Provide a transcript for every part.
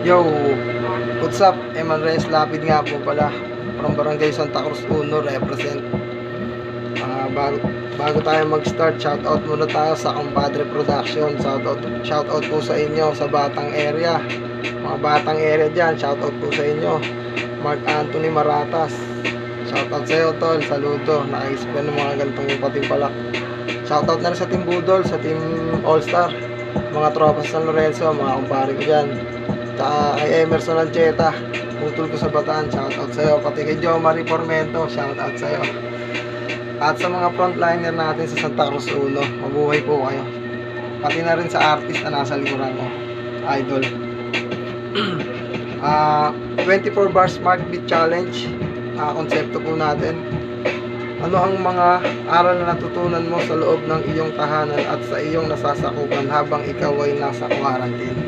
Yo, what's up? Eman Reyes Lapid nga po pala from Barangay Santa Cruz Uno, represent. Bago tayo mag-start, shoutout muna tayo sa Compadre Production. Shoutout po sa inyo sa Batang area. Mga Batang area dyan, shoutout po sa inyo. Mark Anthony Maratas, shoutout sa iyo tol, saludo. Nakaisip ka ng mga ganitong pating palak. Shoutout na rin sa Team Budol, sa Team All Star, mga tropa sa San Lorenzo, mga kumpare ko dyan. Tsaka kay Emerson Ancheta, putol ko sa Bataan, shoutout sa iyo. Pati kay Joe Marie Formento, shoutout sa iyo. At sa mga frontliner natin sa Santa Cruz Uno, mabuhay po kayo. Pati na rin sa artist na nasa likuran ko, idol. 24 bar Smart Beat Challenge, konsepto po natin. Ano ang mga aral na natutunan mo sa loob ng iyong tahanan at sa iyong nasasakupan habang ikaw ay nasa quarantine?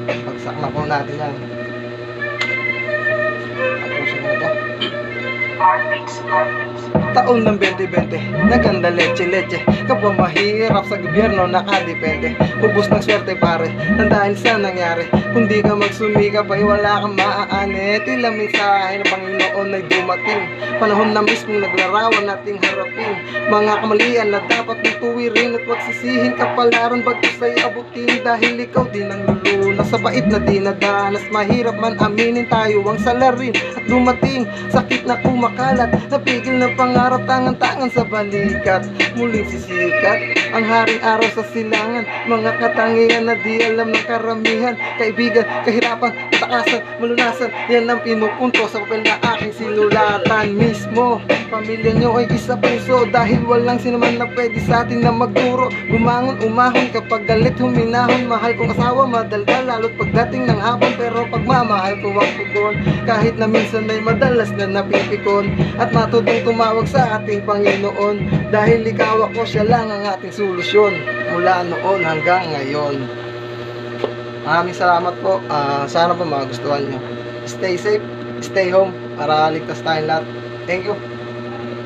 Pagsak na po natin yan. Tapusin mo ito. Taon ng 2020, naganda leche-leche. Kapwa mahirap sa gobyerno, nakadepende. Ubus ng swerte pare, nang dahil sa nangyari. Kung di ka magsumikap ay wala kang maaani. Tila mensahe ng Panginoon ay dumating. Panahon na mismo naglarawan nating harapin mga kamalian na dapat tuwirin at wag sisihin. Kapalaran bagkus ay abutin dahil ikaw din ang lulunas sa bait na dinadanas. Mahirap man aminin, tayo ang salarin at dumating sakit na kumakalat. Napigil ng pangarap, tangan-tangan sa balikat. Muling sisikat ang haring araw sa silangan. Mga katangian na di alam ng karamihan. Kaibigan, kahirapan, takasan, malunasan, yan ang pinupunto sa papel na aking sinulatan mismo. Pamilya nyo ay isa puso dahil walang sinuman na pwede sa atin na magturo. Bumangon, umahon kapag galit, huminahon. Mahal kong asawa, madaldal, lalo't pagdating ng hapon. Pero pagmamahal ko ang tugon, kahit na minsan ay madalas na napipikon. At matutong tumawag sa ating Panginoon, dahil ikaw ako, siya lang ang ating solusyon mula noon hanggang ngayon. Maraming salamat po. Sana po magustuhan nyo. Stay safe, stay home para ligtas tayong lahat. Thank you.